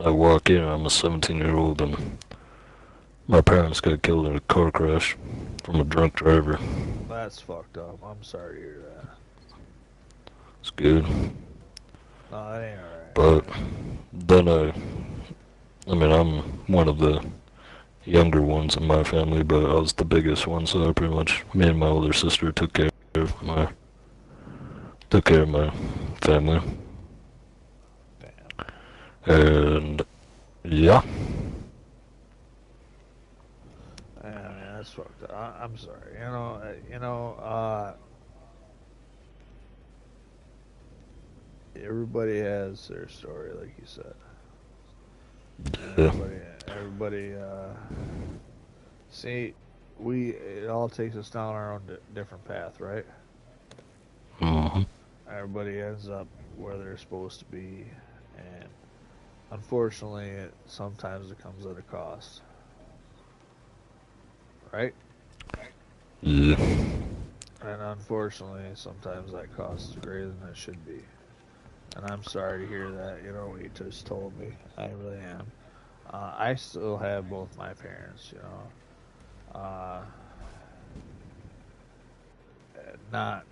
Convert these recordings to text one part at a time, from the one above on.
I walk in, I'm a 17-year-old, and my parents got killed in a car crash from a drunk driver. That's fucked up. I'm sorry to hear that. It's good. No, that ain't alright, But man. then I mean, I'm one of the younger ones in my family, but I was the biggest one, so I pretty much, me and my older sister took care of my family. Damn. And yeah, Yeah, man, that's fucked up. I'm sorry. Everybody has their story, like you said, and yeah, everybody. See, it all takes us down our own different path, right? hmm Everybody ends up where they're supposed to be, and unfortunately, sometimes it comes at a cost, right? yeah. And unfortunately, sometimes that cost is greater than it should be. And I'm sorry to hear that. You know what you just told me. I really am. I still have both my parents. Uh, not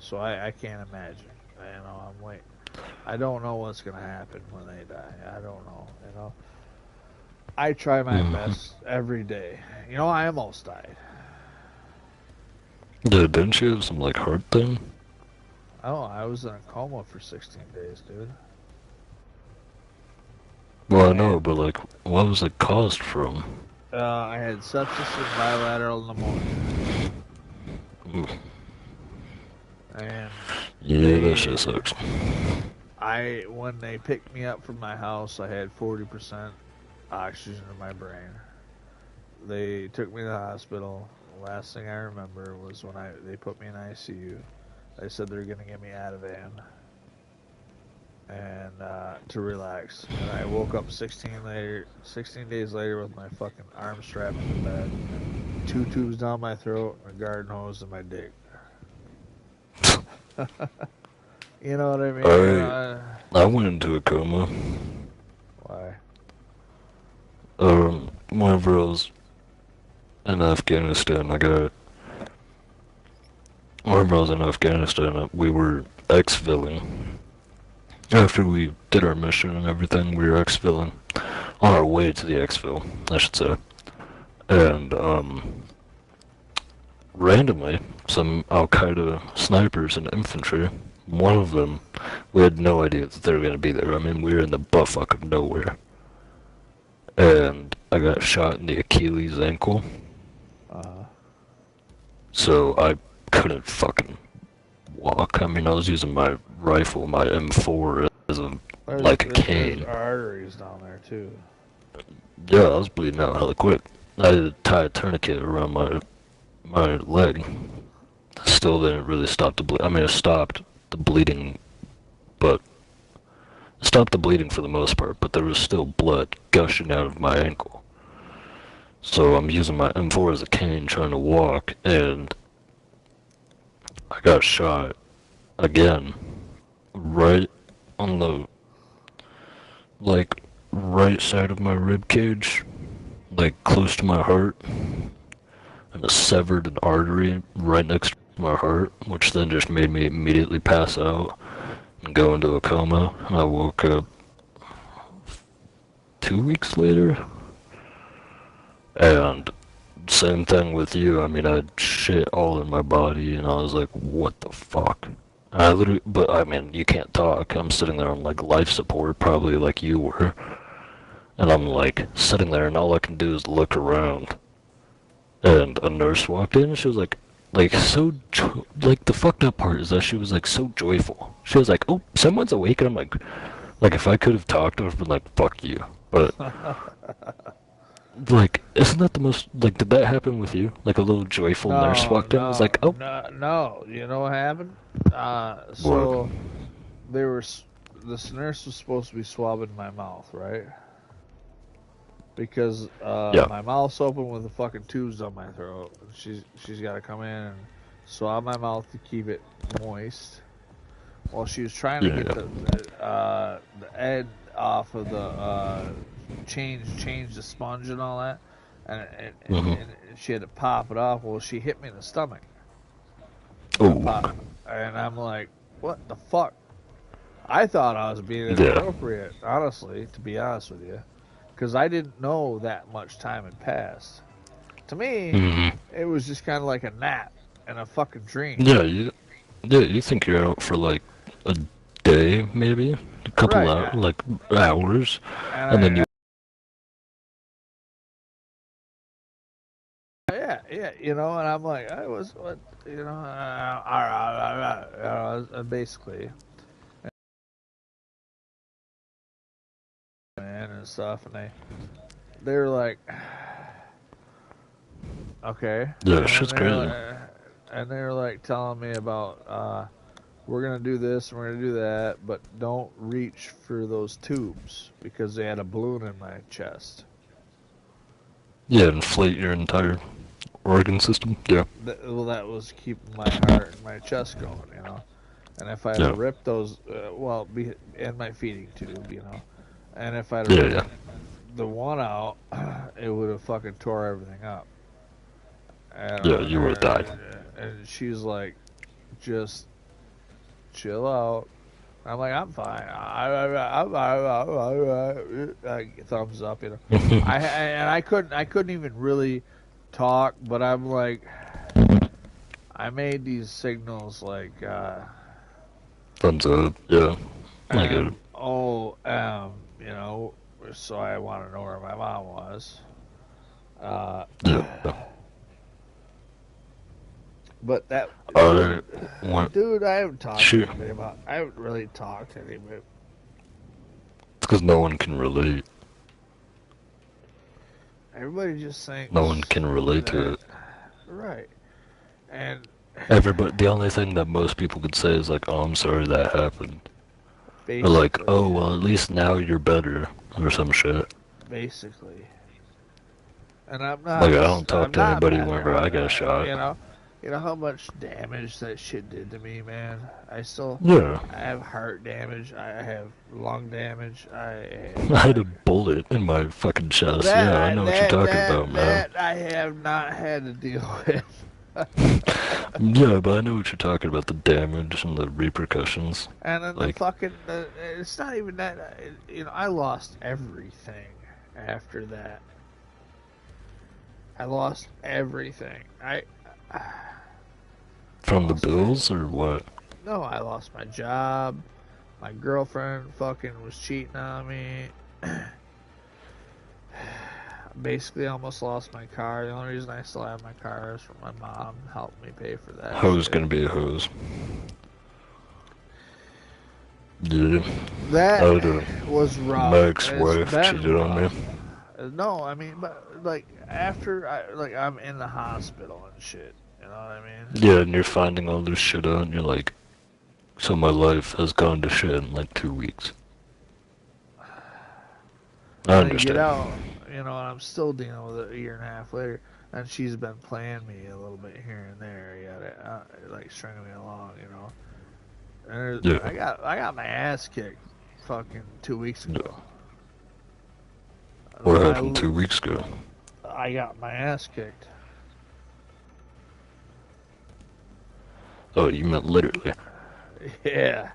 So I can't imagine. I'm waiting. I don't know what's gonna happen when they die. I don't know. I try my hmm best every day. I almost died. Yeah, didn't she have some like heart thing? Oh, I was in a coma for 16 days, dude. Well, I know, And but like, what was it caused from? I had sepsis and bilateral pneumonia. Mm. And Yeah, that shit they, sucks. when they picked me up from my house, I had 40% oxygen in my brain. They took me to the hospital. The last thing I remember was when they put me in ICU. They said they're gonna give me Ativan and to relax. And I woke up 16 days later with my fucking arm strapped to the bed, two tubes down my throat, and a garden hose in my dick. You know what I mean? I I went into a coma. Why? Whenever I was in Afghanistan, whenever I was in Afghanistan, we were exfilling. After we did our mission and everything, we were exfilling on our way to the exfil, I should say. And randomly, some Al Qaeda snipers and infantry, one of them, we had no idea that they were going to be there. I mean, we were in the buttfuck of nowhere. And I got shot in the Achilles ankle, Uh, so I couldn't fucking walk. I mean, I was using my rifle, my M4, as like a there's cane. arteries down there too. Yeah, I was bleeding out hella quick. I had to tie a tourniquet around my leg. Still didn't really stop the bleed. I mean, it stopped the bleeding, but it stopped the bleeding for the most part. But there was still blood gushing out of my ankle. So I'm using my M4 as a cane trying to walk, and I got shot again, right on the like right side of my rib cage, like close to my heart, and it severed an artery right next to my heart, which then just made me immediately pass out and go into a coma. And I woke up 2 weeks later, and same thing with you. I mean, I had shit all in my body, and I was like, what the fuck? I literally, but I mean, you can't talk. I'm sitting there on like life support, probably like you were. And I'm like sitting there, and all I can do is look around. And a nurse walked in, and she was like like the fucked up part is that she was like so joyful. She was like, "Oh, someone's awake," and I'm like if I could have talked, I would have been like, "Fuck you." But like, isn't that the most like? Did that happen with you? Like a little joyful nurse No, walked in, and was like, no, "Oh, no, no. You know what happened? what?" So they were. This nurse was supposed to be swabbing my mouth, right? Because Yeah, my mouth's open with the fucking tubes on my throat. She's got to come in and swab my mouth to keep it moist. While she was trying to get yeah, the off of the change the sponge and all that, Mm-hmm. and she had to pop it off. Well, she hit me in the stomach. Oh, And I'm like, what the fuck? I thought I was being yeah. inappropriate, honestly, to be honest with you, because I didn't know that much time had passed. To me, Mm-hmm. it was just kind of like a nap and a fucking dream. You think you're out for like a day, maybe a couple Right. hours, like hours, And and then you. yeah, yeah, and I'm like, I was, what, basically, man, and stuff, and they were like, okay, Yeah, and shit's they were crazy. like, and they were like telling me about, we're gonna do this, and we're gonna do that, but don't reach for those tubes because they had a balloon in my chest. Yeah, inflate your entire organ system. Yeah, Well, that was keeping my heart and my chest going. And if I'd have yeah, ripped those, and my feeding tube. And if I'd have yeah, ripped yeah. the one out, it would have fucking tore everything up. Yeah, you would have died. And she's like, just chill out. I'm like, I'm fine. Thumbs up. I couldn't even really talk, but I'm like, I made these signals like, Thumbs up. Yeah, I get it. you know, so I want to know where my mom was. Uh, Yeah. but that, I want. dude, I haven't talked to Sure. anybody about. I haven't really talked to anybody. It's because no one can relate. Everybody just thinks No one can relate to that, it. right? And Everybody. The only thing that most people could say is like, "Oh, I'm sorry that happened," or like, basically, "Oh, well, at least now you're better," or some shit. basically, and Like, I don't talk I'm to not anybody better. whenever I get shot. You know how much damage that shit did to me, man. Yeah. I have heart damage. I have lung damage. I had a bullet in my fucking chest. Yeah, I know what you're talking about, man. That I have not had to deal with. Yeah, but I know what you're talking about, the damage and the repercussions. And then Like, it's not even that. I lost everything after that. I lost everything. from the lost bills or what? No, I lost my job. My girlfriend fucking was cheating on me. Basically, almost lost my car. The only reason I still have my car is for my mom helped me pay for that Hose shit. gonna be a hose. Yeah. That was rough. My ex-wife It's been cheated on me. rough. No, I mean, but like after I'm in the hospital and shit. You know what I mean? Yeah, and you're finding all this shit out, and you're like, so my life has gone to shit in like 2 weeks. I And then you get understand. out, and I'm still dealing with it a year and a half later. And she's been playing me a little bit here and there, like stringing me along. And Yeah. I got my ass kicked, fucking 2 weeks ago. What happened 2 weeks ago? I got my ass kicked. Oh, you meant literally. Yeah.